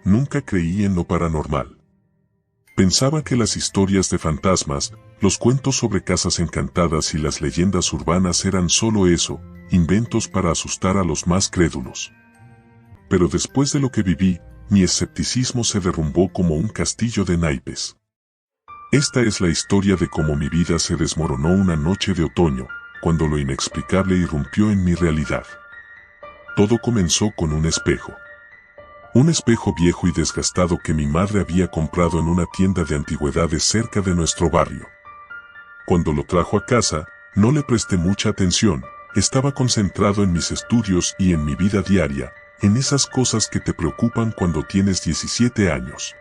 nunca creí en lo paranormal. Pensaba que las historias de fantasmas, los cuentos sobre casas encantadas y las leyendas urbanas eran solo eso, inventos para asustar a los más crédulos. Pero después de lo que viví, mi escepticismo se derrumbó como un castillo de naipes. Esta es la historia de cómo mi vida se desmoronó una noche de otoño, cuando lo inexplicable irrumpió en mi realidad. Todo comenzó con un espejo. Un espejo viejo y desgastado que mi madre había comprado en una tienda de antigüedades cerca de nuestro barrio. Cuando lo trajo a casa, no le presté mucha atención, estaba concentrado en mis estudios y en mi vida diaria, en esas cosas que te preocupan cuando tienes 17 años.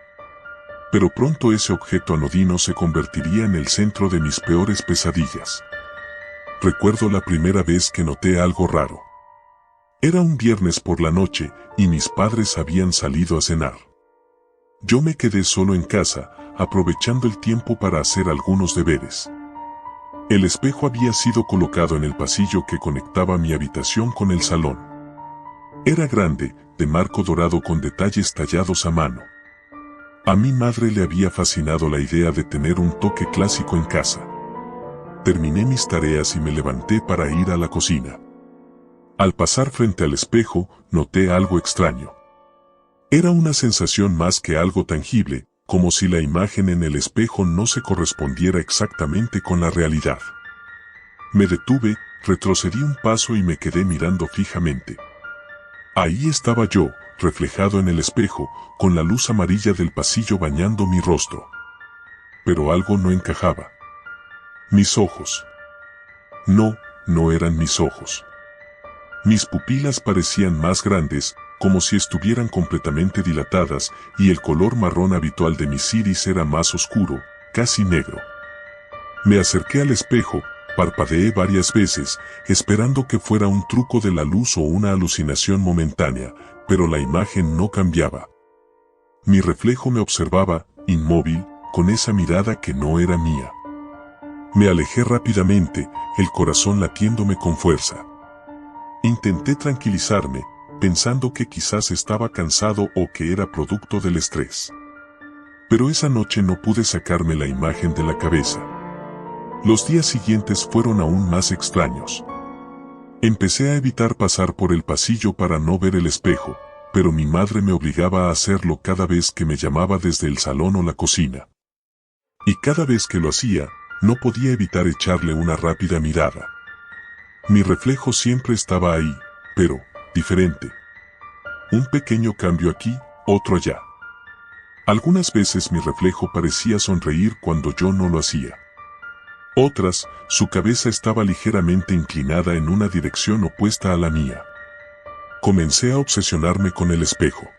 Pero pronto ese objeto anodino se convertiría en el centro de mis peores pesadillas. Recuerdo la primera vez que noté algo raro. Era un viernes por la noche y mis padres habían salido a cenar. Yo me quedé solo en casa, aprovechando el tiempo para hacer algunos deberes. El espejo había sido colocado en el pasillo que conectaba mi habitación con el salón. Era grande, de marco dorado con detalles tallados a mano. A mi madre le había fascinado la idea de tener un toque clásico en casa. Terminé mis tareas y me levanté para ir a la cocina. Al pasar frente al espejo, noté algo extraño. Era una sensación más que algo tangible, como si la imagen en el espejo no se correspondiera exactamente con la realidad. Me detuve, retrocedí un paso y me quedé mirando fijamente. Ahí estaba yo, reflejado en el espejo, con la luz amarilla del pasillo bañando mi rostro. Pero algo no encajaba. Mis ojos. No eran mis ojos. Mis pupilas parecían más grandes, como si estuvieran completamente dilatadas, y el color marrón habitual de mis iris era más oscuro, casi negro. Me acerqué al espejo, parpadeé varias veces, esperando que fuera un truco de la luz o una alucinación momentánea, pero la imagen no cambiaba. Mi reflejo me observaba, inmóvil, con esa mirada que no era mía. Me alejé rápidamente, el corazón latiéndome con fuerza. Intenté tranquilizarme, pensando que quizás estaba cansado o que era producto del estrés. Pero esa noche no pude sacarme la imagen de la cabeza. Los días siguientes fueron aún más extraños. Empecé a evitar pasar por el pasillo para no ver el espejo, pero mi madre me obligaba a hacerlo cada vez que me llamaba desde el salón o la cocina. Y cada vez que lo hacía, no podía evitar echarle una rápida mirada. Mi reflejo siempre estaba ahí, pero diferente. Un pequeño cambio aquí, otro allá. Algunas veces mi reflejo parecía sonreír cuando yo no lo hacía. Otras, su cabeza estaba ligeramente inclinada en una dirección opuesta a la mía. Comencé a obsesionarme con el espejo.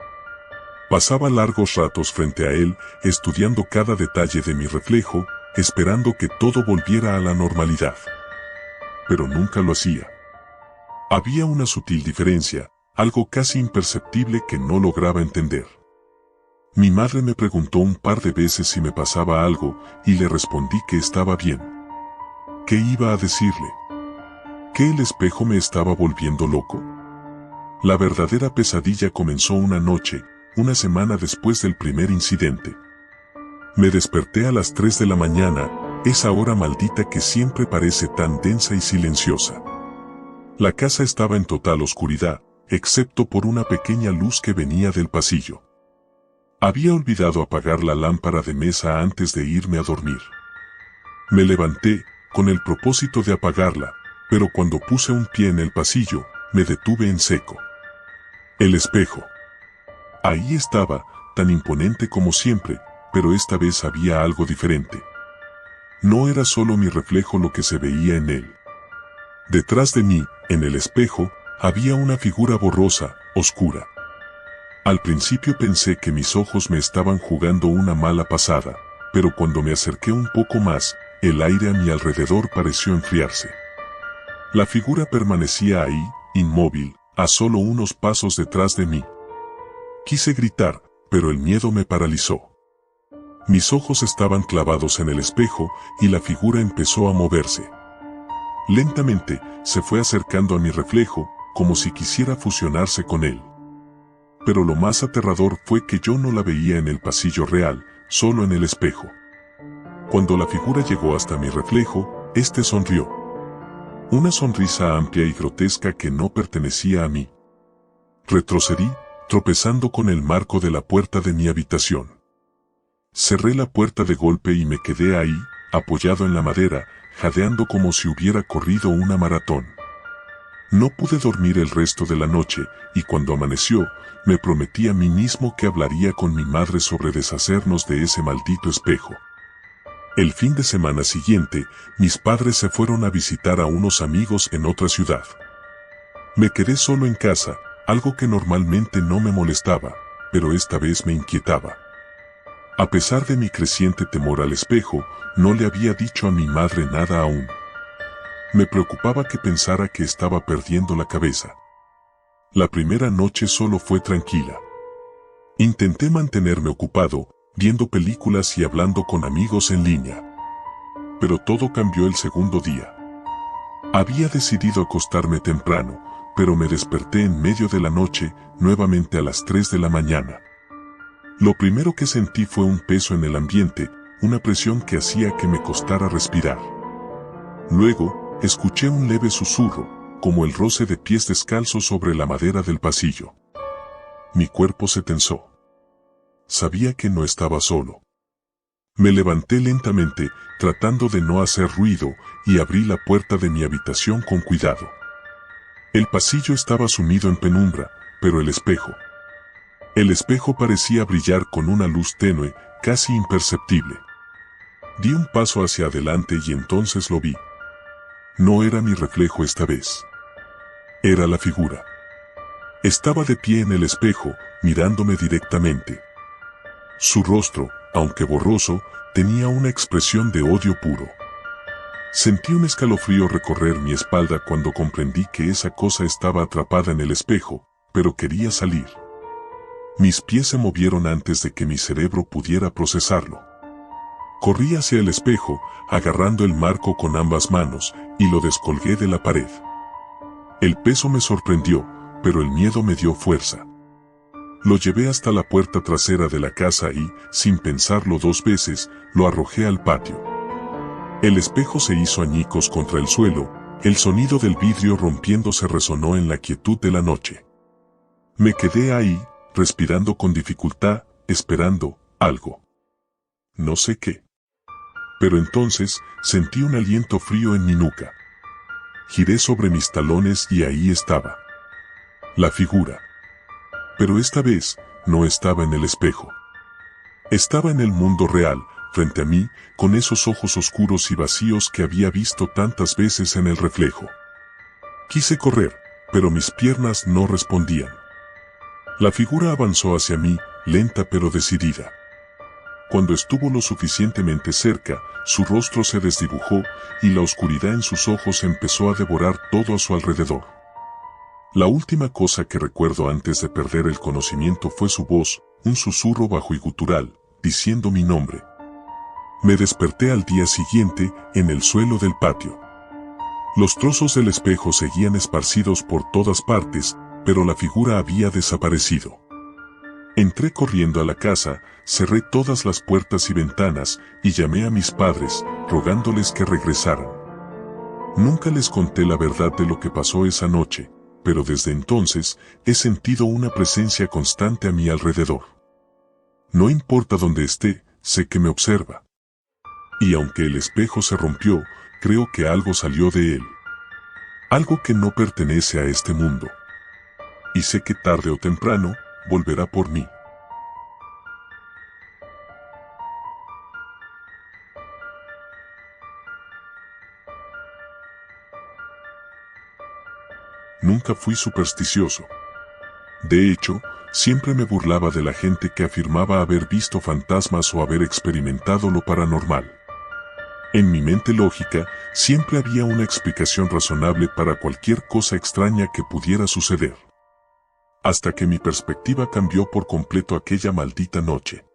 Pasaba largos ratos frente a él, estudiando cada detalle de mi reflejo, esperando que todo volviera a la normalidad. Pero nunca lo hacía. Había una sutil diferencia, algo casi imperceptible que no lograba entender. Mi madre me preguntó un par de veces si me pasaba algo, y le respondí que estaba bien. ¿Qué iba a decirle? ¿Que el espejo me estaba volviendo loco? La verdadera pesadilla comenzó una noche, una semana después del primer incidente. Me desperté a las 3 de la mañana, esa hora maldita que siempre parece tan densa y silenciosa. La casa estaba en total oscuridad, excepto por una pequeña luz que venía del pasillo. Había olvidado apagar la lámpara de mesa antes de irme a dormir. Me levanté, con el propósito de apagarla, pero cuando puse un pie en el pasillo, me detuve en seco. El espejo. Ahí estaba, tan imponente como siempre, pero esta vez había algo diferente. No era solo mi reflejo lo que se veía en él. Detrás de mí, en el espejo, había una figura borrosa, oscura. Al principio pensé que mis ojos me estaban jugando una mala pasada, pero cuando me acerqué un poco más, el aire a mi alrededor pareció enfriarse. La figura permanecía ahí, inmóvil, a solo unos pasos detrás de mí. Quise gritar, pero el miedo me paralizó. Mis ojos estaban clavados en el espejo y la figura empezó a moverse. Lentamente, se fue acercando a mi reflejo, como si quisiera fusionarse con él. pero lo más aterrador fue que yo no la veía en el pasillo real, solo en el espejo. Cuando la figura llegó hasta mi reflejo, este sonrió. Una sonrisa amplia y grotesca que no pertenecía a mí. Retrocedí, tropezando con el marco de la puerta de mi habitación. Cerré la puerta de golpe y me quedé ahí, apoyado en la madera, jadeando como si hubiera corrido una maratón. No pude dormir el resto de la noche, y cuando amaneció, me prometí a mí mismo que hablaría con mi madre sobre deshacernos de ese maldito espejo. El fin de semana siguiente, mis padres se fueron a visitar a unos amigos en otra ciudad. Me quedé solo en casa, algo que normalmente no me molestaba, pero esta vez me inquietaba. A pesar de mi creciente temor al espejo, no le había dicho a mi madre nada aún. Me preocupaba que pensara que estaba perdiendo la cabeza. La primera noche solo fue tranquila. Intenté mantenerme ocupado, viendo películas y hablando con amigos en línea. Pero todo cambió el segundo día. Había decidido acostarme temprano, pero me desperté en medio de la noche, nuevamente a las 3 de la mañana. Lo primero que sentí fue un peso en el ambiente, una presión que hacía que me costara respirar. Luego, escuché un leve susurro, como el roce de pies descalzos sobre la madera del pasillo. Mi cuerpo se tensó. Sabía que no estaba solo. Me levanté lentamente, tratando de no hacer ruido, y abrí la puerta de mi habitación con cuidado. El pasillo estaba sumido en penumbra, pero el espejo parecía brillar con una luz tenue, casi imperceptible. Di un paso hacia adelante y entonces lo vi. No era mi reflejo esta vez. Era la figura. Estaba de pie en el espejo, mirándome directamente. Su rostro, aunque borroso, tenía una expresión de odio puro. Sentí un escalofrío recorrer mi espalda cuando comprendí que esa cosa estaba atrapada en el espejo, pero quería salir. Mis pies se movieron antes de que mi cerebro pudiera procesarlo. Corrí hacia el espejo, agarrando el marco con ambas manos, y lo descolgué de la pared. El peso me sorprendió, pero el miedo me dio fuerza. Lo llevé hasta la puerta trasera de la casa y, sin pensarlo dos veces, lo arrojé al patio. El espejo se hizo añicos contra el suelo, el sonido del vidrio rompiéndose resonó en la quietud de la noche. Me quedé ahí, respirando con dificultad, esperando algo. No sé qué. Pero entonces, sentí un aliento frío en mi nuca. Giré sobre mis talones y ahí estaba. La figura. Pero esta vez, no estaba en el espejo. Estaba en el mundo real, frente a mí, con esos ojos oscuros y vacíos que había visto tantas veces en el reflejo. Quise correr, pero mis piernas no respondían. La figura avanzó hacia mí, lenta pero decidida. Cuando estuvo lo suficientemente cerca, su rostro se desdibujó y la oscuridad en sus ojos empezó a devorar todo a su alrededor. La última cosa que recuerdo antes de perder el conocimiento fue su voz, un susurro bajo y gutural, diciendo mi nombre. Me desperté al día siguiente, en el suelo del patio. Los trozos del espejo seguían esparcidos por todas partes, pero la figura había desaparecido. Entré corriendo a la casa, cerré todas las puertas y ventanas, y llamé a mis padres, rogándoles que regresaran. Nunca les conté la verdad de lo que pasó esa noche, pero desde entonces, he sentido una presencia constante a mi alrededor. No importa dónde esté, sé que me observa. Y aunque el espejo se rompió, creo que algo salió de él. Algo que no pertenece a este mundo. Y sé que tarde o temprano, volverá por mí. Nunca fui supersticioso. De hecho, siempre me burlaba de la gente que afirmaba haber visto fantasmas o haber experimentado lo paranormal. En mi mente lógica, siempre había una explicación razonable para cualquier cosa extraña que pudiera suceder. Hasta que mi perspectiva cambió por completo aquella maldita noche.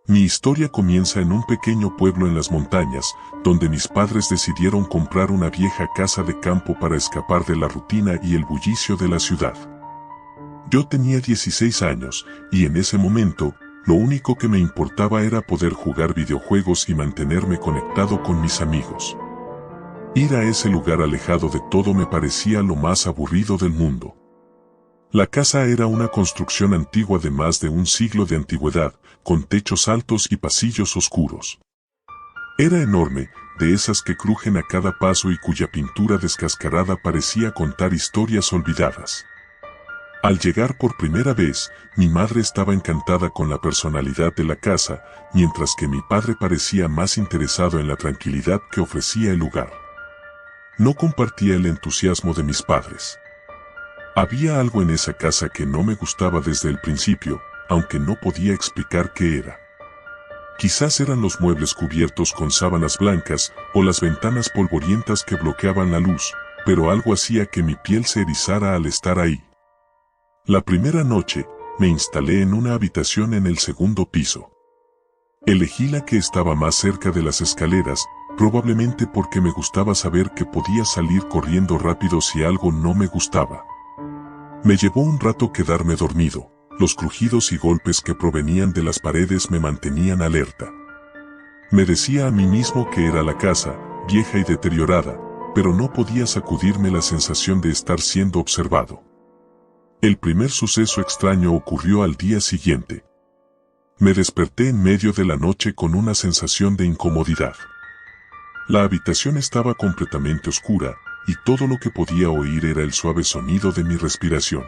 Mi historia comienza en un pequeño pueblo en las montañas, donde mis padres decidieron comprar una vieja casa de campo para escapar de la rutina y el bullicio de la ciudad. Yo tenía 16 años, y en ese momento, lo único que me importaba era poder jugar videojuegos y mantenerme conectado con mis amigos. Ir a ese lugar alejado de todo me parecía lo más aburrido del mundo. La casa era una construcción antigua de más de un siglo de antigüedad, con techos altos y pasillos oscuros. Era enorme, de esas que crujen a cada paso y cuya pintura descascarada parecía contar historias olvidadas. Al llegar por primera vez, mi madre estaba encantada con la personalidad de la casa, mientras que mi padre parecía más interesado en la tranquilidad que ofrecía el lugar. No compartía el entusiasmo de mis padres. Había algo en esa casa que no me gustaba desde el principio, aunque no podía explicar qué era. Quizás eran los muebles cubiertos con sábanas blancas o las ventanas polvorientas que bloqueaban la luz, pero algo hacía que mi piel se erizara al estar ahí. La primera noche, me instalé en una habitación en el segundo piso. Elegí la que estaba más cerca de las escaleras, probablemente porque me gustaba saber que podía salir corriendo rápido si algo no me gustaba. Me llevó un rato quedarme dormido. Los crujidos y golpes que provenían de las paredes me mantenían alerta. Me decía a mí mismo que era la casa, vieja y deteriorada, pero no podía sacudirme la sensación de estar siendo observado. El primer suceso extraño ocurrió al día siguiente. Me desperté en medio de la noche con una sensación de incomodidad. La habitación estaba completamente oscura, y todo lo que podía oír era el suave sonido de mi respiración.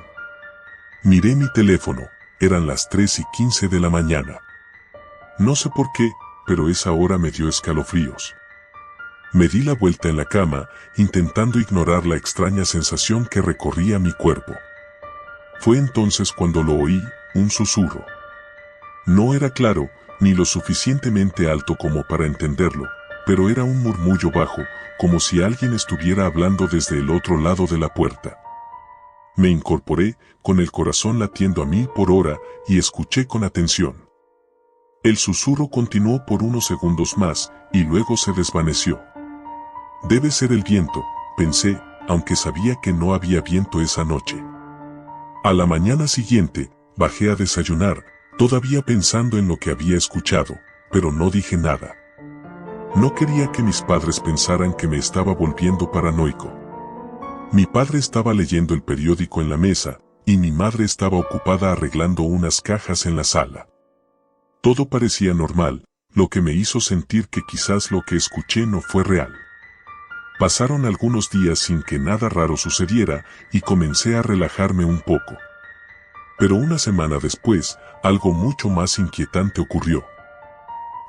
Miré mi teléfono, eran las 3:15 de la mañana. No sé por qué, pero esa hora me dio escalofríos. Me di la vuelta en la cama, intentando ignorar la extraña sensación que recorría mi cuerpo. Fue entonces cuando lo oí, un susurro. No era claro, ni lo suficientemente alto como para entenderlo, pero era un murmullo bajo, como si alguien estuviera hablando desde el otro lado de la puerta. Me incorporé, con el corazón latiendo a 1000 por hora, y escuché con atención. El susurro continuó por unos segundos más, y luego se desvaneció. Debe ser el viento, pensé, aunque sabía que no había viento esa noche. A la mañana siguiente, bajé a desayunar, todavía pensando en lo que había escuchado, pero no dije nada. No quería que mis padres pensaran que me estaba volviendo paranoico. Mi padre estaba leyendo el periódico en la mesa, y mi madre estaba ocupada arreglando unas cajas en la sala. Todo parecía normal, lo que me hizo sentir que quizás lo que escuché no fue real. Pasaron algunos días sin que nada raro sucediera, y comencé a relajarme un poco. Pero una semana después, algo mucho más inquietante ocurrió.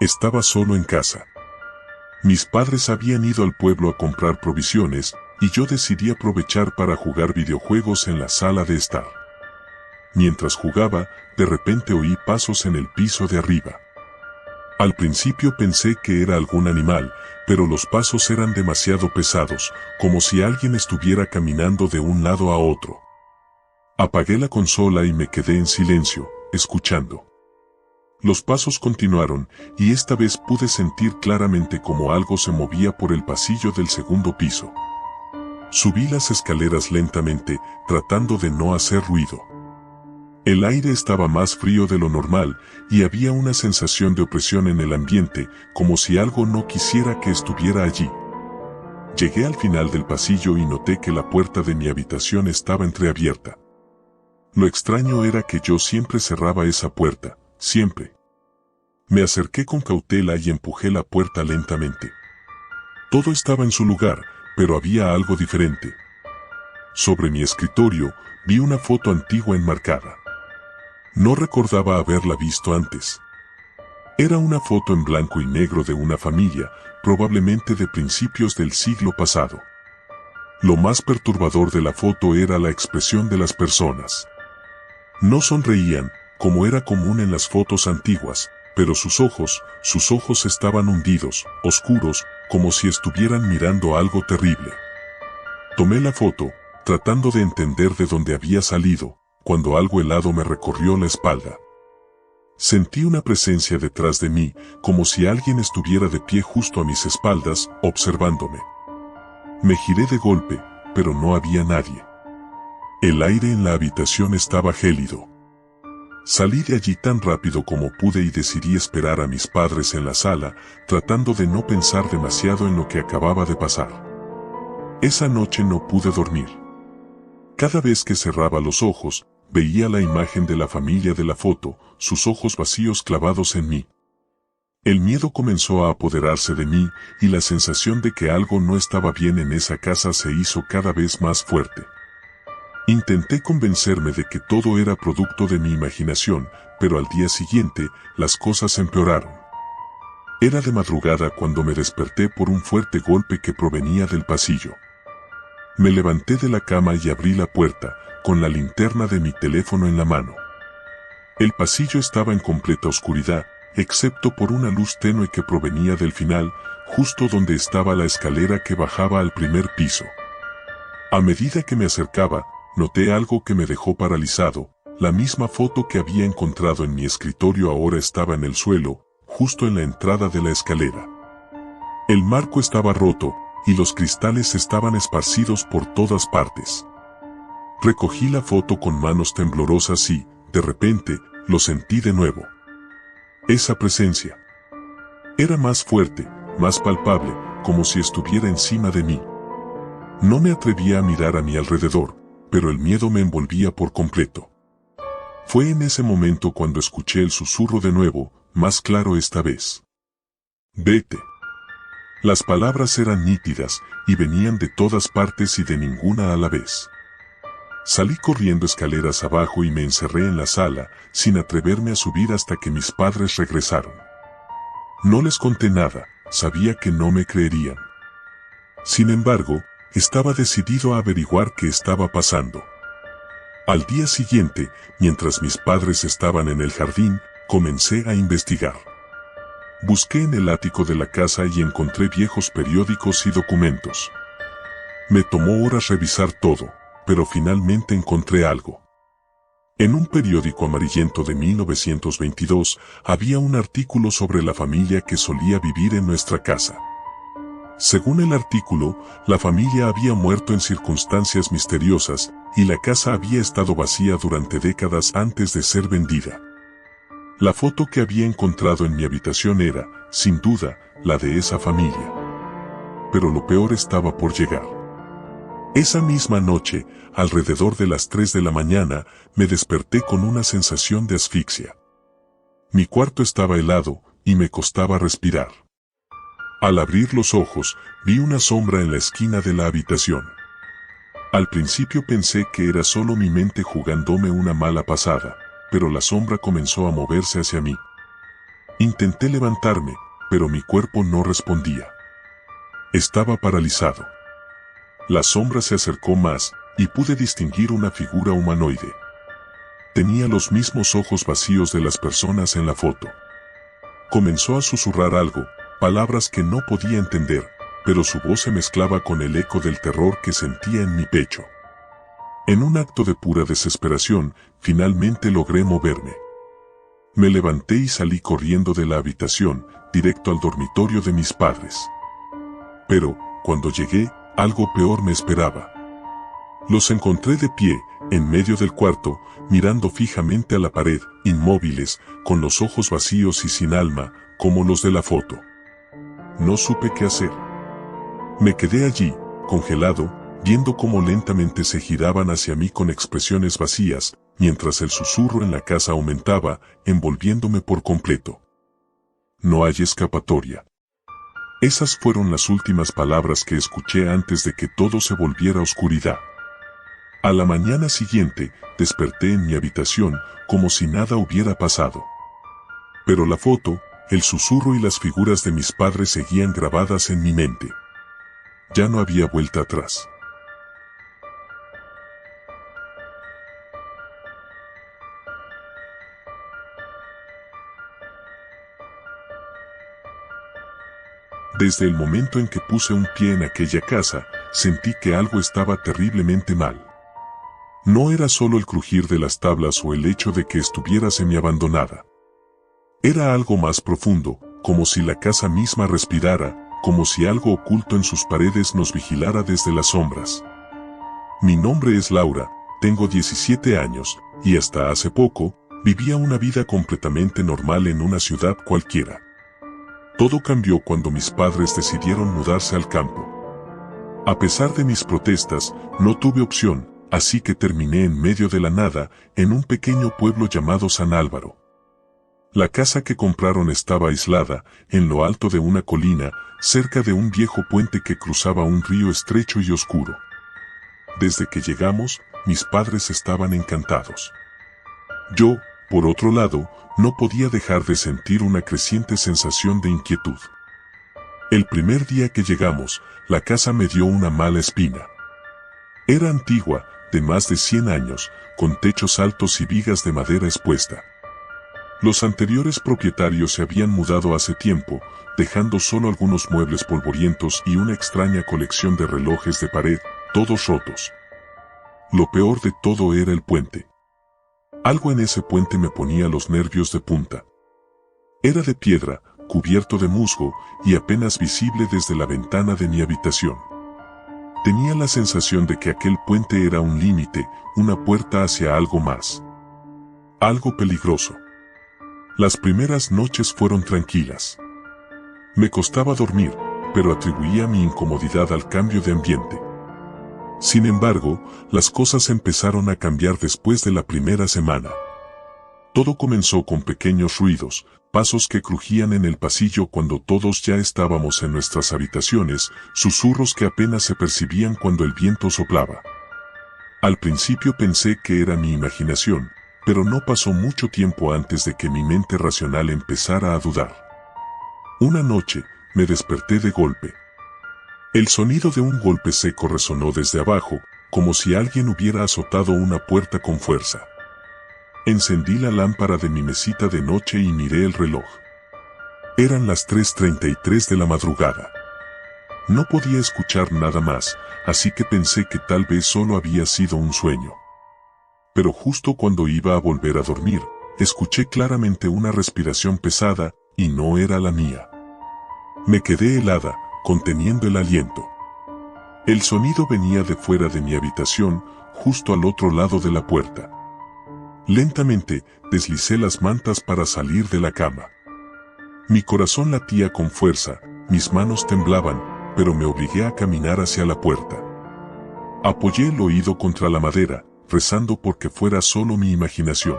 Estaba solo en casa. Mis padres habían ido al pueblo a comprar provisiones, y yo decidí aprovechar para jugar videojuegos en la sala de estar. Mientras jugaba, de repente oí pasos en el piso de arriba. Al principio pensé que era algún animal, pero los pasos eran demasiado pesados, como si alguien estuviera caminando de un lado a otro. Apagué la consola y me quedé en silencio, escuchando. Los pasos continuaron, y esta vez pude sentir claramente cómo algo se movía por el pasillo del segundo piso. Subí las escaleras lentamente, tratando de no hacer ruido. El aire estaba más frío de lo normal, y había una sensación de opresión en el ambiente, como si algo no quisiera que estuviera allí. Llegué al final del pasillo y noté que la puerta de mi habitación estaba entreabierta. Lo extraño era que yo siempre cerraba esa puerta, siempre. Me acerqué con cautela y empujé la puerta lentamente. Todo estaba en su lugar, pero había algo diferente. Sobre mi escritorio, vi una foto antigua enmarcada. No recordaba haberla visto antes. Era una foto en blanco y negro de una familia, probablemente de principios del siglo pasado. Lo más perturbador de la foto era la expresión de las personas. No sonreían, como era común en las fotos antiguas, pero sus ojos estaban hundidos, oscuros, como si estuvieran mirando algo terrible. Tomé la foto, tratando de entender de dónde había salido, cuando algo helado me recorrió la espalda. Sentí una presencia detrás de mí, como si alguien estuviera de pie justo a mis espaldas, observándome. Me giré de golpe, pero no había nadie. El aire en la habitación estaba gélido. Salí de allí tan rápido como pude y decidí esperar a mis padres en la sala, tratando de no pensar demasiado en lo que acababa de pasar. Esa noche no pude dormir. Cada vez que cerraba los ojos, veía la imagen de la familia de la foto, sus ojos vacíos clavados en mí. El miedo comenzó a apoderarse de mí y la sensación de que algo no estaba bien en esa casa se hizo cada vez más fuerte. Intenté convencerme de que todo era producto de mi imaginación, pero al día siguiente, las cosas empeoraron. Era de madrugada cuando me desperté por un fuerte golpe que provenía del pasillo. Me levanté de la cama y abrí la puerta, con la linterna de mi teléfono en la mano. El pasillo estaba en completa oscuridad, excepto por una luz tenue que provenía del final, justo donde estaba la escalera que bajaba al primer piso. A medida que me acercaba, noté algo que me dejó paralizado. La misma foto que había encontrado en mi escritorio ahora estaba en el suelo, justo en la entrada de la escalera. El marco estaba roto, y los cristales estaban esparcidos por todas partes. Recogí la foto con manos temblorosas y, de repente, lo sentí de nuevo. Esa presencia era más fuerte, más palpable, como si estuviera encima de mí. No me atrevía a mirar a mi alrededor, pero el miedo me envolvía por completo. Fue en ese momento cuando escuché el susurro de nuevo, más claro esta vez. Vete. Las palabras eran nítidas, y venían de todas partes y de ninguna a la vez. Salí corriendo escaleras abajo y me encerré en la sala, sin atreverme a subir hasta que mis padres regresaron. No les conté nada, sabía que no me creerían. Sin embargo, estaba decidido a averiguar qué estaba pasando. Al día siguiente, mientras mis padres estaban en el jardín, comencé a investigar. Busqué en el ático de la casa y encontré viejos periódicos y documentos. Me tomó horas revisar todo, pero finalmente encontré algo. En un periódico amarillento de 1922 había un artículo sobre la familia que solía vivir en nuestra casa. Según el artículo, la familia había muerto en circunstancias misteriosas, y la casa había estado vacía durante décadas antes de ser vendida. La foto que había encontrado en mi habitación era, sin duda, la de esa familia. Pero lo peor estaba por llegar. Esa misma noche, alrededor de las 3 de la mañana, me desperté con una sensación de asfixia. Mi cuarto estaba helado, y me costaba respirar. Al abrir los ojos, vi una sombra en la esquina de la habitación. Al principio pensé que era solo mi mente jugándome una mala pasada, pero la sombra comenzó a moverse hacia mí. Intenté levantarme, pero mi cuerpo no respondía. Estaba paralizado. La sombra se acercó más, y pude distinguir una figura humanoide. Tenía los mismos ojos vacíos de las personas en la foto. Comenzó a susurrar algo, palabras que no podía entender, pero su voz se mezclaba con el eco del terror que sentía en mi pecho. En un acto de pura desesperación, finalmente logré moverme. Me levanté y salí corriendo de la habitación, directo al dormitorio de mis padres. Pero, cuando llegué, algo peor me esperaba. Los encontré de pie, en medio del cuarto, mirando fijamente a la pared, inmóviles, con los ojos vacíos y sin alma, como los de la foto. No supe qué hacer. Me quedé allí, congelado, viendo cómo lentamente se giraban hacia mí con expresiones vacías, mientras el susurro en la casa aumentaba, envolviéndome por completo. No hay escapatoria. Esas fueron las últimas palabras que escuché antes de que todo se volviera oscuridad. A la mañana siguiente, desperté en mi habitación, como si nada hubiera pasado. Pero la foto, el susurro y las figuras de mis padres seguían grabadas en mi mente. Ya no había vuelta atrás. Desde el momento en que puse un pie en aquella casa, sentí que algo estaba terriblemente mal. No era solo el crujir de las tablas o el hecho de que estuviera semiabandonada. Era algo más profundo, como si la casa misma respirara, como si algo oculto en sus paredes nos vigilara desde las sombras. Mi nombre es Laura, tengo 17 años, y hasta hace poco, vivía una vida completamente normal en una ciudad cualquiera. Todo cambió cuando mis padres decidieron mudarse al campo. A pesar de mis protestas, no tuve opción, así que terminé en medio de la nada, en un pequeño pueblo llamado San Álvaro. La casa que compraron estaba aislada, en lo alto de una colina, cerca de un viejo puente que cruzaba un río estrecho y oscuro. Desde que llegamos, mis padres estaban encantados. Yo, por otro lado, no podía dejar de sentir una creciente sensación de inquietud. El primer día que llegamos, la casa me dio una mala espina. Era antigua, de más de 100 años, con techos altos y vigas de madera expuesta. Los anteriores propietarios se habían mudado hace tiempo, dejando solo algunos muebles polvorientos y una extraña colección de relojes de pared, todos rotos. Lo peor de todo era el puente. Algo en ese puente me ponía los nervios de punta. Era de piedra, cubierto de musgo, y apenas visible desde la ventana de mi habitación. Tenía la sensación de que aquel puente era un límite, una puerta hacia algo más. Algo peligroso. Las primeras noches fueron tranquilas. Me costaba dormir, pero atribuía mi incomodidad al cambio de ambiente. Sin embargo, las cosas empezaron a cambiar después de la primera semana. Todo comenzó con pequeños ruidos, pasos que crujían en el pasillo cuando todos ya estábamos en nuestras habitaciones, susurros que apenas se percibían cuando el viento soplaba. Al principio pensé que era mi imaginación, pero no pasó mucho tiempo antes de que mi mente racional empezara a dudar. Una noche, me desperté de golpe. El sonido de un golpe seco resonó desde abajo, como si alguien hubiera azotado una puerta con fuerza. Encendí la lámpara de mi mesita de noche y miré el reloj. Eran las 3:33 de la madrugada. No podía escuchar nada más, así que pensé que tal vez solo había sido un sueño. Pero justo cuando iba a volver a dormir, escuché claramente una respiración pesada, y no era la mía. Me quedé helada, conteniendo el aliento. El sonido venía de fuera de mi habitación, justo al otro lado de la puerta. Lentamente, deslicé las mantas para salir de la cama. Mi corazón latía con fuerza, mis manos temblaban, pero me obligué a caminar hacia la puerta. Apoyé el oído contra la madera, rezando porque fuera solo mi imaginación.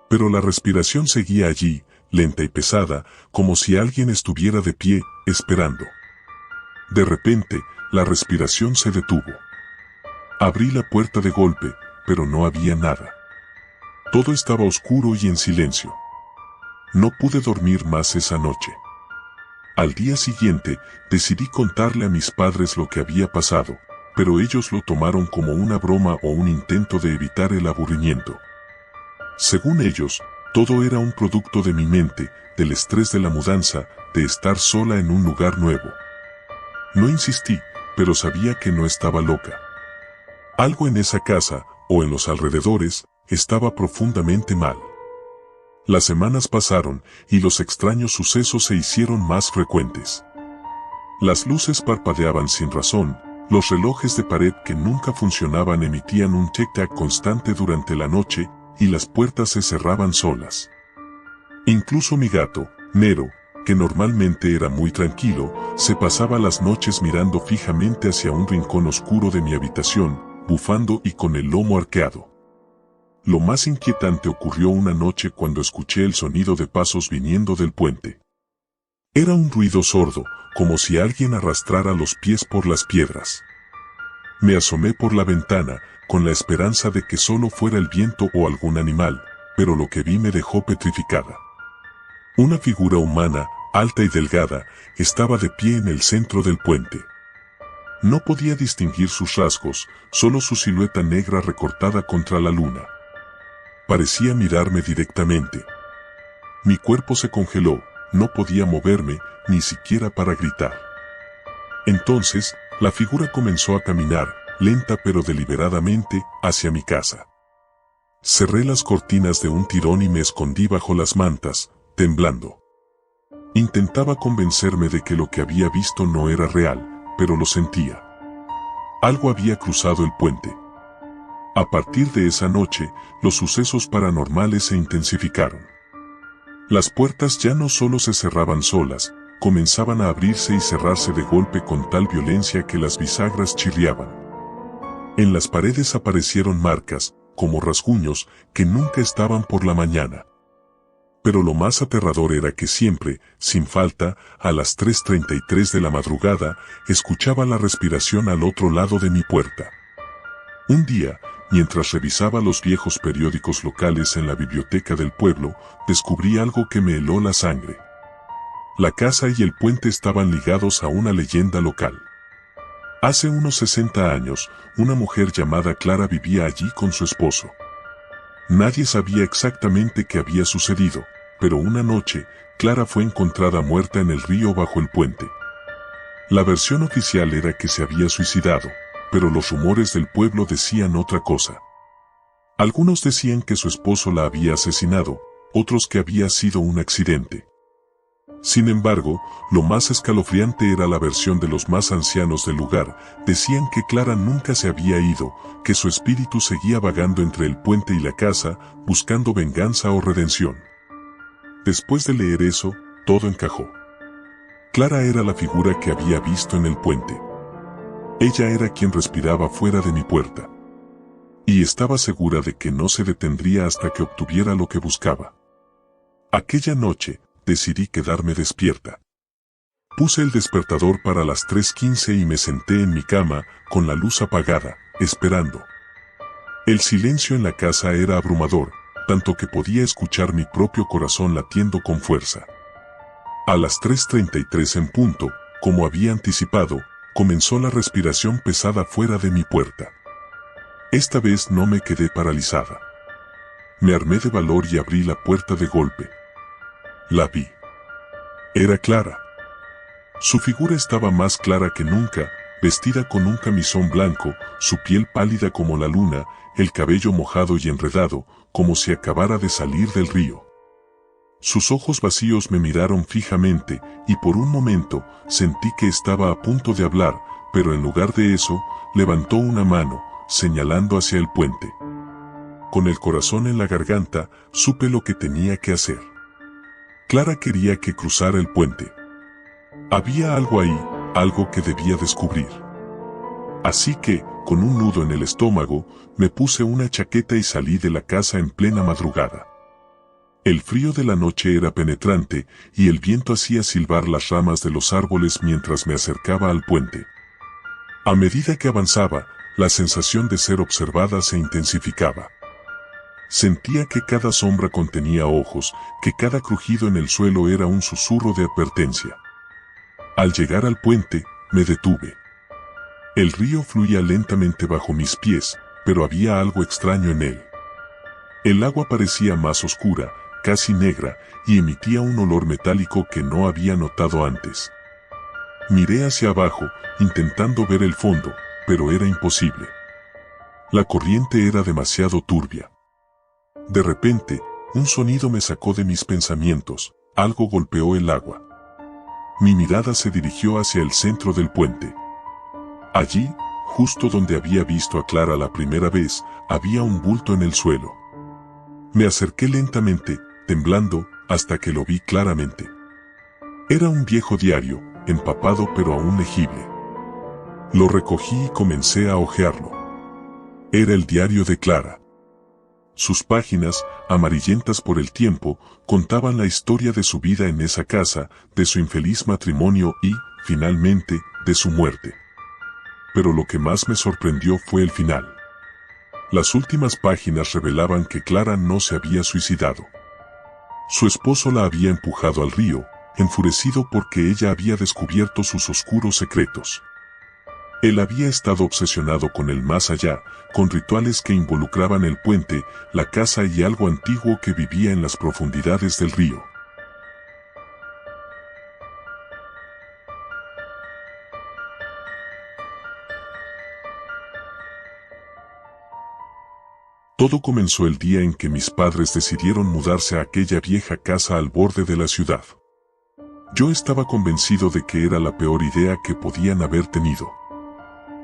Pero la respiración seguía allí, lenta y pesada, como si alguien estuviera de pie, esperando. De repente, la respiración se detuvo. Abrí la puerta de golpe, pero no había nada. Todo estaba oscuro y en silencio. No pude dormir más esa noche. Al día siguiente, decidí contarle a mis padres lo que había pasado, pero ellos lo tomaron como una broma o un intento de evitar el aburrimiento. Según ellos, todo era un producto de mi mente, del estrés de la mudanza, de estar sola en un lugar nuevo. No insistí, pero sabía que no estaba loca. Algo en esa casa, o en los alrededores, estaba profundamente mal. Las semanas pasaron, y los extraños sucesos se hicieron más frecuentes. Las luces parpadeaban sin razón, los relojes de pared que nunca funcionaban emitían un tic-tac constante durante la noche, y las puertas se cerraban solas. Incluso mi gato, Nero, que normalmente era muy tranquilo, se pasaba las noches mirando fijamente hacia un rincón oscuro de mi habitación, bufando y con el lomo arqueado. Lo más inquietante ocurrió una noche cuando escuché el sonido de pasos viniendo del puente. Era un ruido sordo, como si alguien arrastrara los pies por las piedras. Me asomé por la ventana, con la esperanza de que solo fuera el viento o algún animal, pero lo que vi me dejó petrificada. Una figura humana, alta y delgada, estaba de pie en el centro del puente. No podía distinguir sus rasgos, solo su silueta negra recortada contra la luna. Parecía mirarme directamente. Mi cuerpo se congeló, no podía moverme, ni siquiera para gritar. Entonces, la figura comenzó a caminar, lenta pero deliberadamente, hacia mi casa. Cerré las cortinas de un tirón y me escondí bajo las mantas, temblando. Intentaba convencerme de que lo que había visto no era real, pero lo sentía. Algo había cruzado el puente. A partir de esa noche, los sucesos paranormales se intensificaron. Las puertas ya no solo se cerraban solas, comenzaban a abrirse y cerrarse de golpe con tal violencia que las bisagras chirriaban. En las paredes aparecieron marcas, como rasguños, que nunca estaban por la mañana. Pero lo más aterrador era que siempre, sin falta, a las 3:33 de la madrugada, escuchaba la respiración al otro lado de mi puerta. Un día, mientras revisaba los viejos periódicos locales en la biblioteca del pueblo, descubrí algo que me heló la sangre. La casa y el puente estaban ligados a una leyenda local. Hace unos 60 años, una mujer llamada Clara vivía allí con su esposo. Nadie sabía exactamente qué había sucedido, pero una noche, Clara fue encontrada muerta en el río bajo el puente. La versión oficial era que se había suicidado, pero los rumores del pueblo decían otra cosa. Algunos decían que su esposo la había asesinado, otros que había sido un accidente. Sin embargo, lo más escalofriante era la versión de los más ancianos del lugar. Decían que Clara nunca se había ido, que su espíritu seguía vagando entre el puente y la casa, buscando venganza o redención. Después de leer eso, todo encajó. Clara era la figura que había visto en el puente. Ella era quien respiraba fuera de mi puerta. Y estaba segura de que no se detendría hasta que obtuviera lo que buscaba. Aquella noche, decidí quedarme despierta. Puse el despertador para las 3:15 y me senté en mi cama, con la luz apagada, esperando. El silencio en la casa era abrumador, tanto que podía escuchar mi propio corazón latiendo con fuerza. A las 3:33 en punto, como había anticipado, comenzó la respiración pesada fuera de mi puerta. Esta vez no me quedé paralizada. Me armé de valor y abrí la puerta de golpe. La vi. Era Clara. Su figura estaba más clara que nunca, vestida con un camisón blanco, su piel pálida como la luna, el cabello mojado y enredado, como si acabara de salir del río. Sus ojos vacíos me miraron fijamente, y por un momento sentí que estaba a punto de hablar, pero en lugar de eso, levantó una mano, señalando hacia el puente. Con el corazón en la garganta, supe lo que tenía que hacer. Clara quería que cruzara el puente. Había algo ahí, algo que debía descubrir. Así que, con un nudo en el estómago, me puse una chaqueta y salí de la casa en plena madrugada. El frío de la noche era penetrante, y el viento hacía silbar las ramas de los árboles mientras me acercaba al puente. A medida que avanzaba, la sensación de ser observada se intensificaba. Sentía que cada sombra contenía ojos, que cada crujido en el suelo era un susurro de advertencia. Al llegar al puente, me detuve. El río fluía lentamente bajo mis pies, pero había algo extraño en él. El agua parecía más oscura, casi negra, y emitía un olor metálico que no había notado antes. Miré hacia abajo, intentando ver el fondo, pero era imposible. La corriente era demasiado turbia. De repente, un sonido me sacó de mis pensamientos, algo golpeó el agua. Mi mirada se dirigió hacia el centro del puente. Allí, justo donde había visto a Clara la primera vez, había un bulto en el suelo. Me acerqué lentamente, temblando, hasta que lo vi claramente. Era un viejo diario, empapado pero aún legible. Lo recogí y comencé a hojearlo. Era el diario de Clara. Sus páginas, amarillentas por el tiempo, contaban la historia de su vida en esa casa, de su infeliz matrimonio y, finalmente, de su muerte. Pero lo que más me sorprendió fue el final. Las últimas páginas revelaban que Clara no se había suicidado. Su esposo la había empujado al río, enfurecido porque ella había descubierto sus oscuros secretos. Él había estado obsesionado con el más allá, con rituales que involucraban el puente, la casa y algo antiguo que vivía en las profundidades del río. Todo comenzó el día en que mis padres decidieron mudarse a aquella vieja casa al borde de la ciudad. Yo estaba convencido de que era la peor idea que podían haber tenido.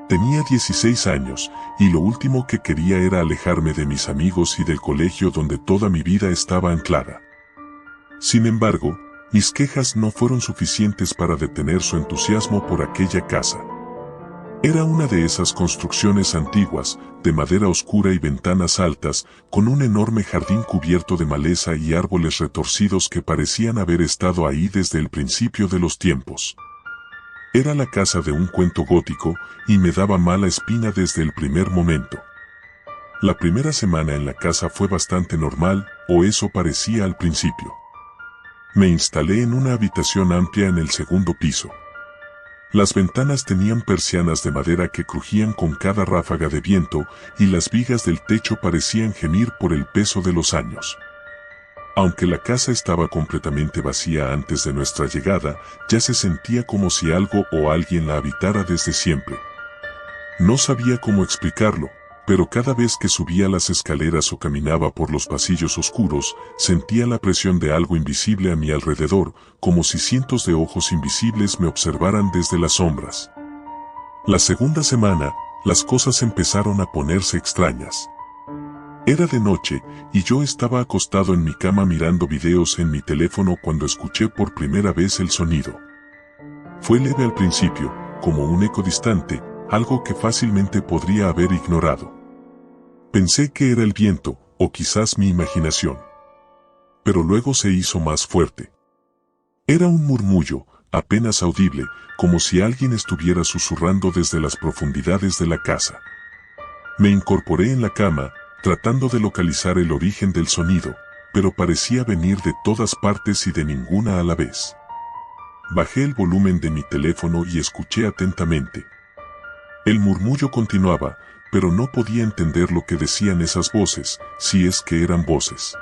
Tenía 16 años, y lo último que quería era alejarme de mis amigos y del colegio donde toda mi vida estaba anclada. Sin embargo, mis quejas no fueron suficientes para detener su entusiasmo por aquella casa. Era una de esas construcciones antiguas, de madera oscura y ventanas altas, con un enorme jardín cubierto de maleza y árboles retorcidos que parecían haber estado ahí desde el principio de los tiempos. Era la casa de un cuento gótico, y me daba mala espina desde el primer momento. La primera semana en la casa fue bastante normal, o eso parecía al principio. Me instalé en una habitación amplia en el segundo piso. Las ventanas tenían persianas de madera que crujían con cada ráfaga de viento, y las vigas del techo parecían gemir por el peso de los años. Aunque la casa estaba completamente vacía antes de nuestra llegada, ya se sentía como si algo o alguien la habitara desde siempre. No sabía cómo explicarlo, pero cada vez que subía las escaleras o caminaba por los pasillos oscuros, sentía la presión de algo invisible a mi alrededor, como si cientos de ojos invisibles me observaran desde las sombras. La segunda semana, las cosas empezaron a ponerse extrañas. Era de noche, y yo estaba acostado en mi cama mirando videos en mi teléfono cuando escuché por primera vez el sonido. Fue leve al principio, como un eco distante, algo que fácilmente podría haber ignorado. Pensé que era el viento, o quizás mi imaginación. Pero luego se hizo más fuerte. Era un murmullo, apenas audible, como si alguien estuviera susurrando desde las profundidades de la casa. Me incorporé en la cama, tratando de localizar el origen del sonido, pero parecía venir de todas partes y de ninguna a la vez. Bajé el volumen de mi teléfono y escuché atentamente. El murmullo continuaba, pero no podía entender lo que decían esas voces, si es que eran voces.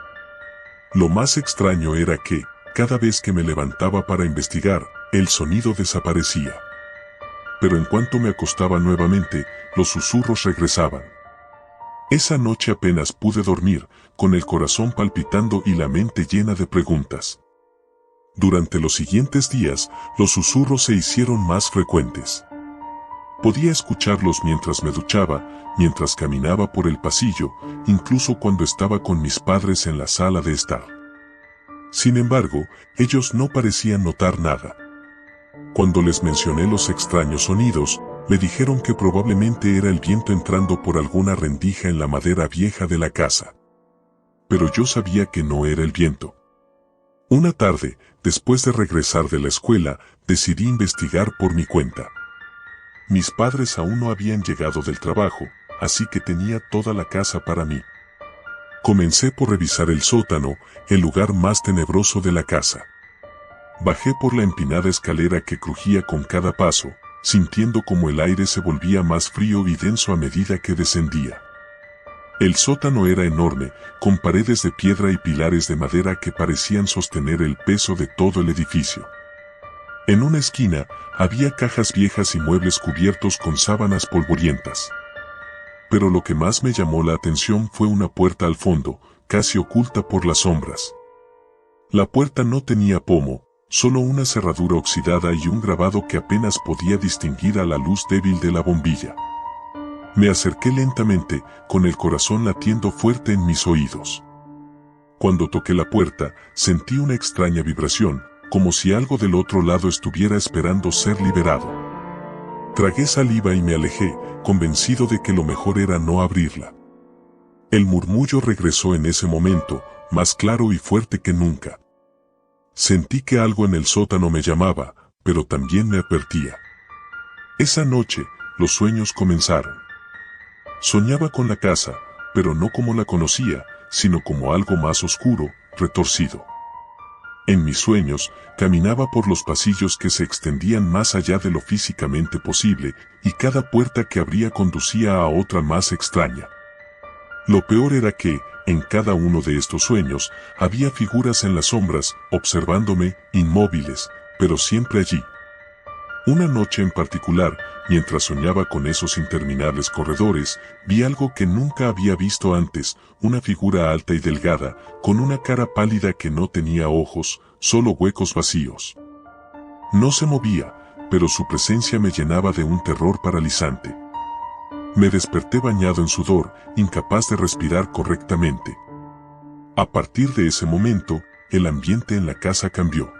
Lo más extraño era que, cada vez que me levantaba para investigar, el sonido desaparecía. Pero en cuanto me acostaba nuevamente, los susurros regresaban. Esa noche apenas pude dormir, con el corazón palpitando y la mente llena de preguntas. Durante los siguientes días, los susurros se hicieron más frecuentes. Podía escucharlos mientras me duchaba, mientras caminaba por el pasillo, incluso cuando estaba con mis padres en la sala de estar. Sin embargo, ellos no parecían notar nada. Cuando les mencioné los extraños sonidos, me dijeron que probablemente era el viento entrando por alguna rendija en la madera vieja de la casa. Pero yo sabía que no era el viento. Una tarde, después de regresar de la escuela, decidí investigar por mi cuenta. Mis padres aún no habían llegado del trabajo, así que tenía toda la casa para mí. Comencé por revisar el sótano, el lugar más tenebroso de la casa. Bajé por la empinada escalera que crujía con cada paso, sintiendo como el aire se volvía más frío y denso a medida que descendía. El sótano era enorme, con paredes de piedra y pilares de madera que parecían sostener el peso de todo el edificio. En una esquina, había cajas viejas y muebles cubiertos con sábanas polvorientas. Pero lo que más me llamó la atención fue una puerta al fondo, casi oculta por las sombras. La puerta no tenía pomo, solo una cerradura oxidada y un grabado que apenas podía distinguir a la luz débil de la bombilla. Me acerqué lentamente, con el corazón latiendo fuerte en mis oídos. Cuando toqué la puerta, sentí una extraña vibración, como si algo del otro lado estuviera esperando ser liberado. Tragué saliva y me alejé, convencido de que lo mejor era no abrirla. El murmullo regresó en ese momento, más claro y fuerte que nunca. Sentí que algo en el sótano me llamaba, pero también me advertía. Esa noche, los sueños comenzaron. Soñaba con la casa, pero no como la conocía, sino como algo más oscuro, retorcido. En mis sueños, caminaba por los pasillos que se extendían más allá de lo físicamente posible, y cada puerta que abría conducía a otra más extraña. Lo peor era que, en cada uno de estos sueños, había figuras en las sombras, observándome, inmóviles, pero siempre allí. Una noche en particular, mientras soñaba con esos interminables corredores, vi algo que nunca había visto antes, una figura alta y delgada, con una cara pálida que no tenía ojos, solo huecos vacíos. No se movía, pero su presencia me llenaba de un terror paralizante. Me desperté bañado en sudor, incapaz de respirar correctamente. A partir de ese momento, el ambiente en la casa cambió.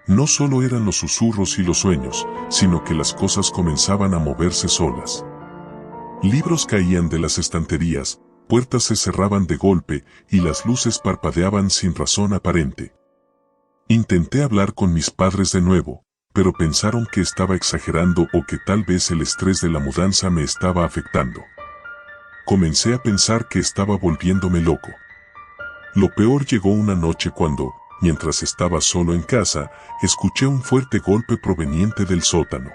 No solo eran los susurros y los sueños, sino que las cosas comenzaban a moverse solas. Libros caían de las estanterías, puertas se cerraban de golpe y las luces parpadeaban sin razón aparente. Intenté hablar con mis padres de nuevo, pero pensaron que estaba exagerando o que tal vez el estrés de la mudanza me estaba afectando. Comencé a pensar que estaba volviéndome loco. Lo peor llegó una noche cuando, mientras estaba solo en casa, escuché un fuerte golpe proveniente del sótano.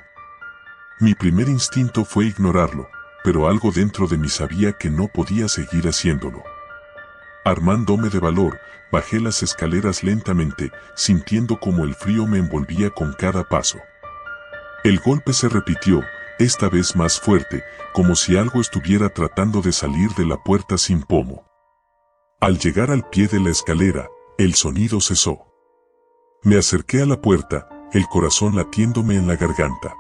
Mi primer instinto fue ignorarlo, pero algo dentro de mí sabía que no podía seguir haciéndolo. Armándome de valor, bajé las escaleras lentamente, sintiendo como el frío me envolvía con cada paso. El golpe se repitió, esta vez más fuerte, como si algo estuviera tratando de salir de la puerta sin pomo. Al llegar al pie de la escalera, el sonido cesó. Me acerqué a la puerta, el corazón latiéndome en la garganta.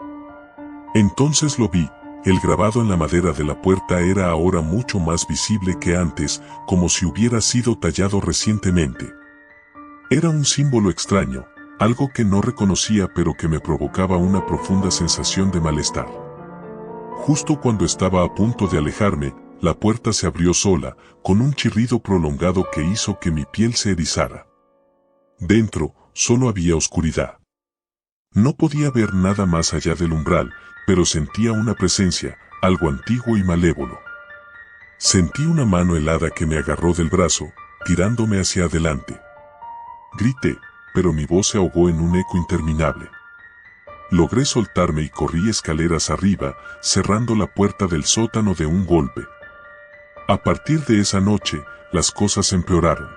Entonces lo vi. El grabado en la madera de la puerta era ahora mucho más visible que antes, como si hubiera sido tallado recientemente. Era un símbolo extraño, algo que no reconocía pero que me provocaba una profunda sensación de malestar. Justo cuando estaba a punto de alejarme, la puerta se abrió sola, con un chirrido prolongado que hizo que mi piel se erizara. Dentro, solo había oscuridad. No podía ver nada más allá del umbral, pero sentía una presencia, algo antiguo y malévolo. Sentí una mano helada que me agarró del brazo, tirándome hacia adelante. Grité, pero mi voz se ahogó en un eco interminable. Logré soltarme y corrí escaleras arriba, cerrando la puerta del sótano de un golpe. A partir de esa noche, las cosas empeoraron.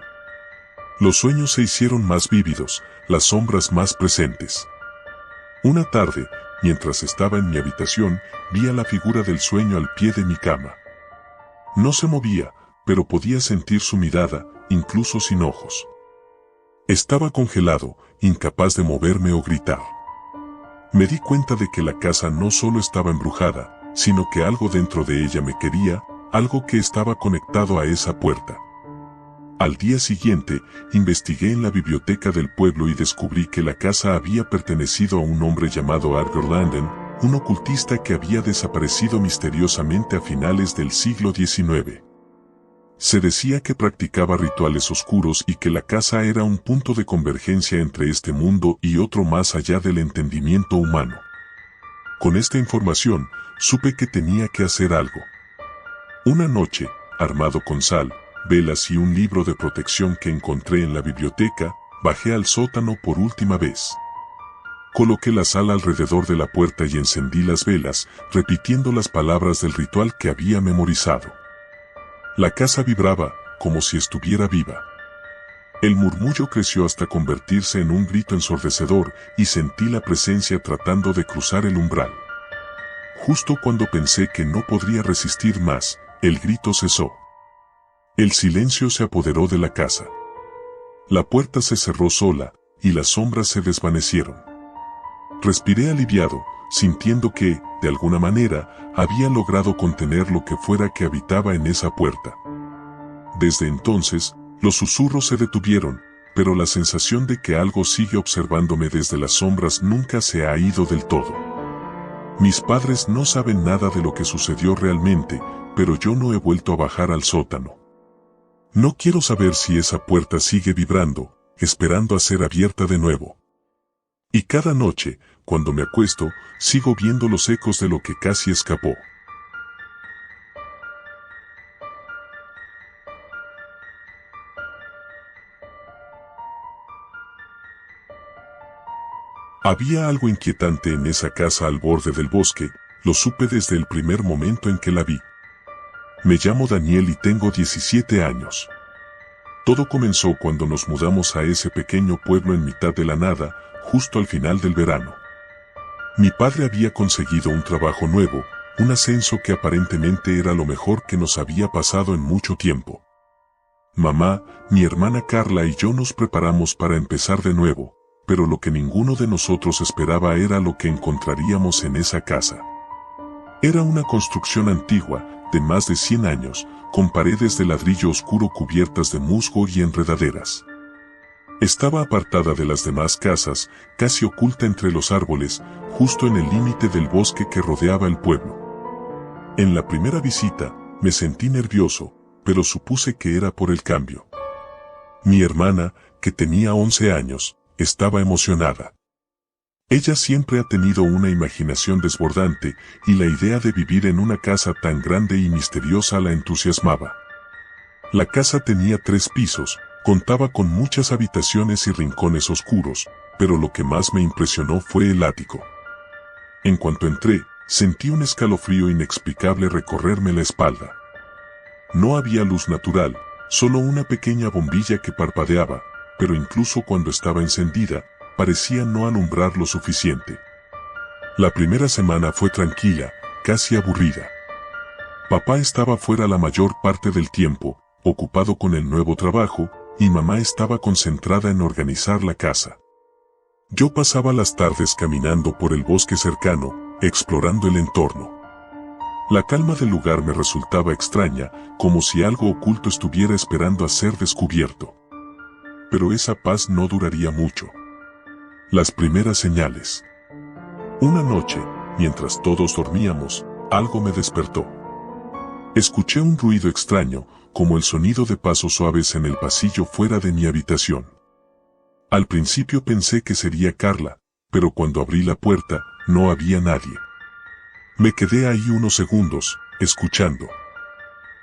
Los sueños se hicieron más vívidos, las sombras más presentes. Una tarde, mientras estaba en mi habitación, vi a la figura del sueño al pie de mi cama. No se movía, pero podía sentir su mirada, incluso sin ojos. Estaba congelado, incapaz de moverme o gritar. Me di cuenta de que la casa no solo estaba embrujada, sino que algo dentro de ella me quería, algo que estaba conectado a esa puerta. Al día siguiente, investigué en la biblioteca del pueblo y descubrí que la casa había pertenecido a un hombre llamado Arthur Landen, un ocultista que había desaparecido misteriosamente a finales del siglo XIX. Se decía que practicaba rituales oscuros y que la casa era un punto de convergencia entre este mundo y otro más allá del entendimiento humano. Con esta información, supe que tenía que hacer algo. Una noche, armado con sal, velas y un libro de protección que encontré en la biblioteca, bajé al sótano por última vez. Coloqué la sal alrededor de la puerta y encendí las velas, repitiendo las palabras del ritual que había memorizado. La casa vibraba, como si estuviera viva. El murmullo creció hasta convertirse en un grito ensordecedor y sentí la presencia tratando de cruzar el umbral. Justo cuando pensé que no podría resistir más, el grito cesó. El silencio se apoderó de la casa. La puerta se cerró sola, y las sombras se desvanecieron. Respiré aliviado, sintiendo que, de alguna manera, había logrado contener lo que fuera que habitaba en esa puerta. Desde entonces, los susurros se detuvieron, pero la sensación de que algo sigue observándome desde las sombras nunca se ha ido del todo. Mis padres no saben nada de lo que sucedió realmente, pero yo no he vuelto a bajar al sótano. No quiero saber si esa puerta sigue vibrando, esperando a ser abierta de nuevo. Y cada noche, cuando me acuesto, sigo viendo los ecos de lo que casi escapó. Había algo inquietante en esa casa al borde del bosque, lo supe desde el primer momento en que la vi. Me llamo Daniel y tengo 17 años. Todo comenzó cuando nos mudamos a ese pequeño pueblo en mitad de la nada, justo al final del verano. Mi padre había conseguido un trabajo nuevo, un ascenso que aparentemente era lo mejor que nos había pasado en mucho tiempo. Mamá, mi hermana Carla y yo nos preparamos para empezar de nuevo, pero lo que ninguno de nosotros esperaba era lo que encontraríamos en esa casa. Era una construcción antigua, de más de 100 años, con paredes de ladrillo oscuro cubiertas de musgo y enredaderas. Estaba apartada de las demás casas, casi oculta entre los árboles, justo en el límite del bosque que rodeaba el pueblo. En la primera visita, me sentí nervioso, pero supuse que era por el cambio. Mi hermana, que tenía 11 años, estaba emocionada. Ella siempre ha tenido una imaginación desbordante, y la idea de vivir en una casa tan grande y misteriosa la entusiasmaba. La casa tenía 3 pisos, contaba con muchas habitaciones y rincones oscuros, pero lo que más me impresionó fue el ático. En cuanto entré, sentí un escalofrío inexplicable recorrerme la espalda. No había luz natural, solo una pequeña bombilla que parpadeaba, pero incluso cuando estaba encendida, parecía no alumbrar lo suficiente. La primera semana fue tranquila, casi aburrida. Papá estaba fuera la mayor parte del tiempo, ocupado con el nuevo trabajo, y mamá estaba concentrada en organizar la casa. Yo pasaba las tardes caminando por el bosque cercano, explorando el entorno. La calma del lugar me resultaba extraña, como si algo oculto estuviera esperando a ser descubierto. Pero esa paz no duraría mucho. Las primeras señales. Una noche, mientras todos dormíamos, algo me despertó. Escuché un ruido extraño, como el sonido de pasos suaves en el pasillo fuera de mi habitación. Al principio pensé que sería Carla, pero cuando abrí la puerta, no había nadie. Me quedé ahí unos segundos, escuchando.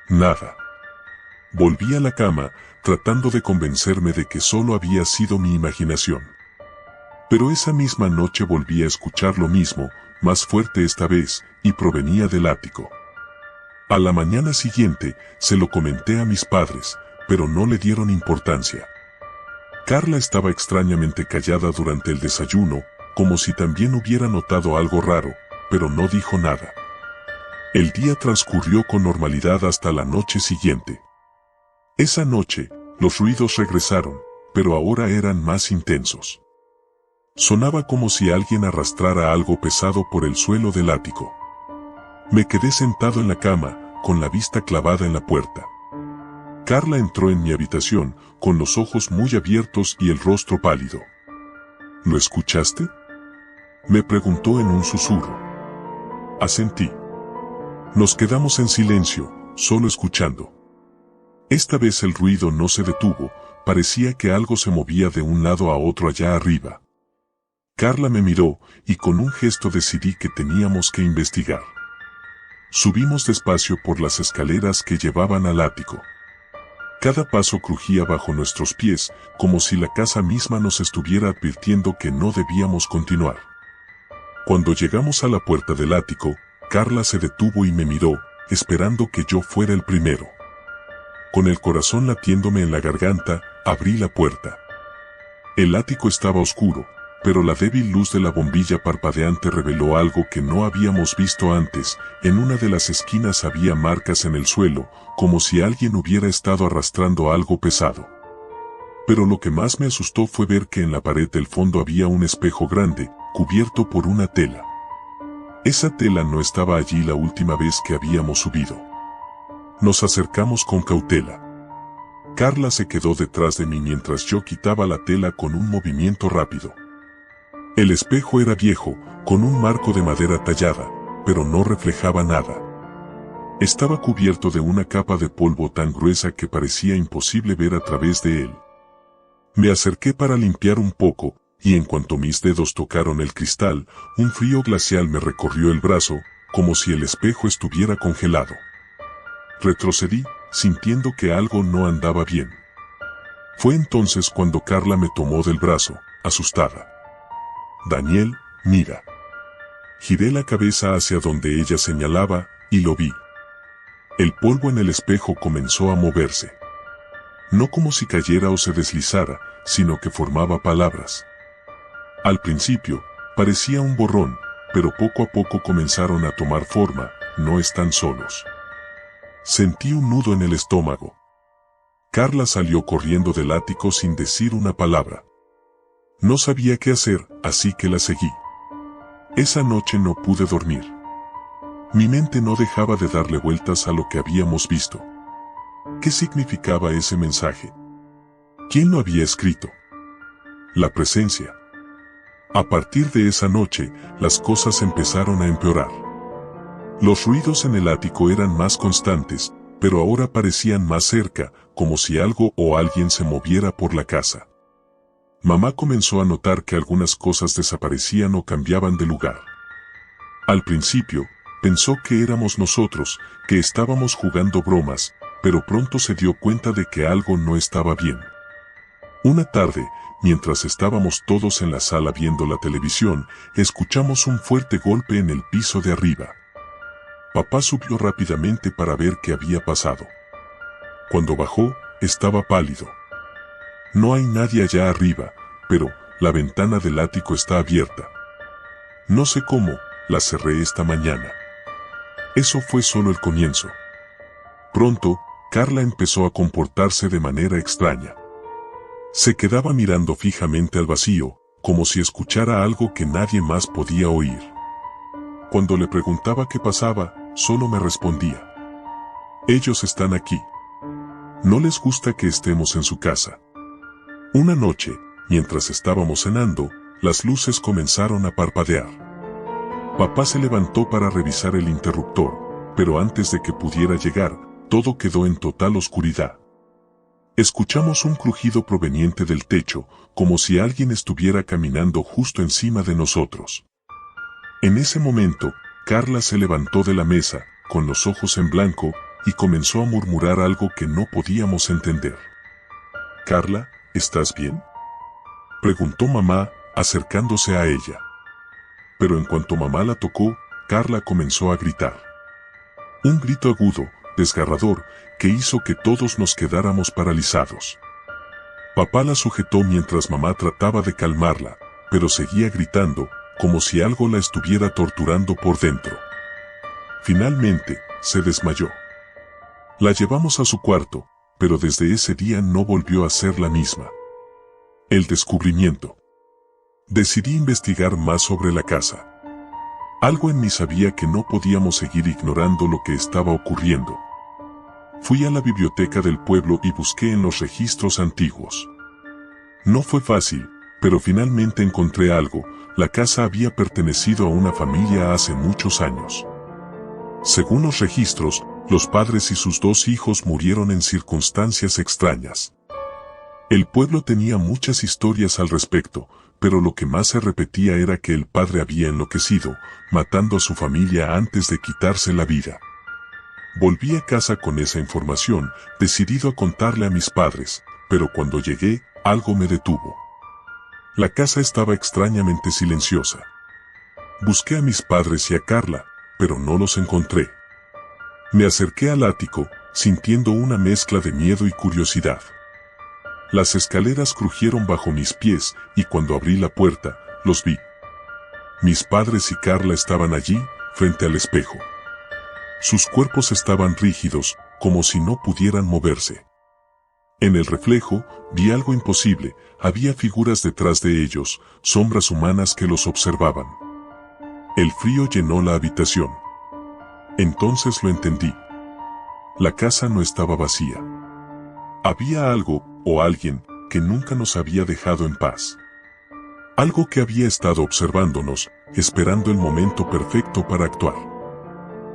Nada. Volví a la cama, tratando de convencerme de que solo había sido mi imaginación. Pero esa misma noche volví a escuchar lo mismo, más fuerte esta vez, y provenía del ático. A la mañana siguiente, se lo comenté a mis padres, pero no le dieron importancia. Carla estaba extrañamente callada durante el desayuno, como si también hubiera notado algo raro, pero no dijo nada. El día transcurrió con normalidad hasta la noche siguiente. Esa noche, los ruidos regresaron, pero ahora eran más intensos. Sonaba como si alguien arrastrara algo pesado por el suelo del ático. Me quedé sentado en la cama, con la vista clavada en la puerta. Carla entró en mi habitación, con los ojos muy abiertos y el rostro pálido. ¿Lo escuchaste?, me preguntó en un susurro. Asentí. Nos quedamos en silencio, solo escuchando. Esta vez el ruido no se detuvo, parecía que algo se movía de un lado a otro allá arriba. Carla me miró, y con un gesto decidí que teníamos que investigar. Subimos despacio por las escaleras que llevaban al ático. Cada paso crujía bajo nuestros pies, como si la casa misma nos estuviera advirtiendo que no debíamos continuar. Cuando llegamos a la puerta del ático, Carla se detuvo y me miró, esperando que yo fuera el primero. Con el corazón latiéndome en la garganta, abrí la puerta. El ático estaba oscuro, pero la débil luz de la bombilla parpadeante reveló algo que no habíamos visto antes. En una de las esquinas había marcas en el suelo, como si alguien hubiera estado arrastrando algo pesado. Pero lo que más me asustó fue ver que en la pared del fondo había un espejo grande, cubierto por una tela. Esa tela no estaba allí la última vez que habíamos subido. Nos acercamos con cautela. Carla se quedó detrás de mí mientras yo quitaba la tela con un movimiento rápido. El espejo era viejo, con un marco de madera tallada, pero no reflejaba nada. Estaba cubierto de una capa de polvo tan gruesa que parecía imposible ver a través de él. Me acerqué para limpiar un poco, y en cuanto mis dedos tocaron el cristal, un frío glacial me recorrió el brazo, como si el espejo estuviera congelado. Retrocedí, sintiendo que algo no andaba bien. Fue entonces cuando Carla me tomó del brazo, asustada. Daniel, mira. Giré la cabeza hacia donde ella señalaba, y lo vi. El polvo en el espejo comenzó a moverse. No como si cayera o se deslizara, sino que formaba palabras. Al principio, parecía un borrón, pero poco a poco comenzaron a tomar forma. No están solos. Sentí un nudo en el estómago. Carla salió corriendo del ático sin decir una palabra. No sabía qué hacer, así que la seguí. Esa noche no pude dormir. Mi mente no dejaba de darle vueltas a lo que habíamos visto. ¿Qué significaba ese mensaje? ¿Quién lo había escrito? La presencia. A partir de esa noche, las cosas empezaron a empeorar. Los ruidos en el ático eran más constantes, pero ahora parecían más cerca, como si algo o alguien se moviera por la casa. Mamá comenzó a notar que algunas cosas desaparecían o cambiaban de lugar. Al principio, pensó que éramos nosotros, que estábamos jugando bromas, pero pronto se dio cuenta de que algo no estaba bien. Una tarde, mientras estábamos todos en la sala viendo la televisión, escuchamos un fuerte golpe en el piso de arriba. Papá subió rápidamente para ver qué había pasado. Cuando bajó, estaba pálido. No hay nadie allá arriba, pero la ventana del ático está abierta. No sé cómo, la cerré esta mañana. Eso fue solo el comienzo. Pronto, Carla empezó a comportarse de manera extraña. Se quedaba mirando fijamente al vacío, como si escuchara algo que nadie más podía oír. Cuando le preguntaba qué pasaba, solo me respondía: ellos están aquí. No les gusta que estemos en su casa. Una noche, mientras estábamos cenando, las luces comenzaron a parpadear. Papá se levantó para revisar el interruptor, pero antes de que pudiera llegar, todo quedó en total oscuridad. Escuchamos un crujido proveniente del techo, como si alguien estuviera caminando justo encima de nosotros. En ese momento, Carla se levantó de la mesa, con los ojos en blanco, y comenzó a murmurar algo que no podíamos entender. «Carla, ¿estás bien?», preguntó mamá, acercándose a ella. Pero en cuanto mamá la tocó, Carla comenzó a gritar. Un grito agudo, desgarrador, que hizo que todos nos quedáramos paralizados. Papá la sujetó mientras mamá trataba de calmarla, pero seguía gritando, como si algo la estuviera torturando por dentro. Finalmente, se desmayó. La llevamos a su cuarto, pero desde ese día no volvió a ser la misma. El descubrimiento. Decidí investigar más sobre la casa. Algo en mí sabía que no podíamos seguir ignorando lo que estaba ocurriendo. Fui a la biblioteca del pueblo y busqué en los registros antiguos. No fue fácil, pero finalmente encontré algo. La casa había pertenecido a una familia hace muchos años. Según los registros, los padres y sus 2 hijos murieron en circunstancias extrañas. El pueblo tenía muchas historias al respecto, pero lo que más se repetía era que el padre había enloquecido, matando a su familia antes de quitarse la vida. Volví a casa con esa información, decidido a contarle a mis padres, pero cuando llegué, algo me detuvo. La casa estaba extrañamente silenciosa. Busqué a mis padres y a Carla, pero no los encontré. Me acerqué al ático, sintiendo una mezcla de miedo y curiosidad. Las escaleras crujieron bajo mis pies, y cuando abrí la puerta, los vi. Mis padres y Carla estaban allí, frente al espejo. Sus cuerpos estaban rígidos, como si no pudieran moverse. En el reflejo, vi algo imposible, había figuras detrás de ellos, sombras humanas que los observaban. El frío llenó la habitación. Entonces lo entendí. La casa no estaba vacía. Había algo, o alguien, que nunca nos había dejado en paz. Algo que había estado observándonos, esperando el momento perfecto para actuar.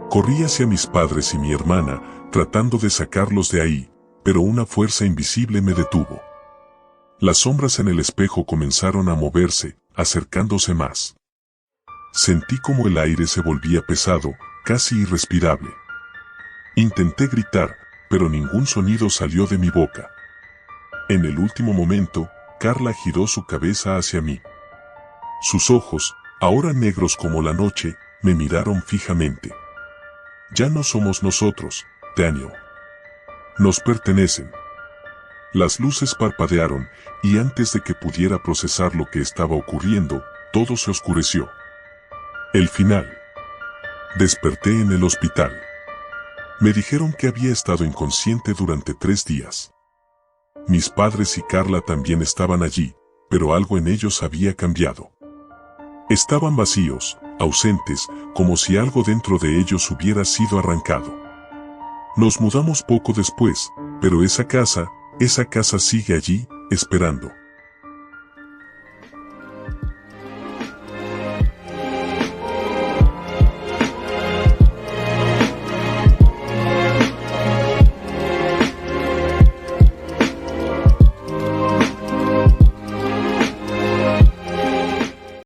Corrí hacia mis padres y mi hermana, tratando de sacarlos de ahí, pero una fuerza invisible me detuvo. Las sombras en el espejo comenzaron a moverse, acercándose más. Sentí como el aire se volvía pesado, casi irrespirable. Intenté gritar, pero ningún sonido salió de mi boca. En el último momento, Carla giró su cabeza hacia mí. Sus ojos, ahora negros como la noche, me miraron fijamente. Ya no somos nosotros, Daniel. Nos pertenecen. Las luces parpadearon, y antes de que pudiera procesar lo que estaba ocurriendo, todo se oscureció. El final. Desperté en el hospital. Me dijeron que había estado inconsciente durante 3 días. Mis padres y Carla también estaban allí, pero algo en ellos había cambiado. Estaban vacíos, ausentes, como si algo dentro de ellos hubiera sido arrancado. Nos mudamos poco después, pero esa casa sigue allí, esperando.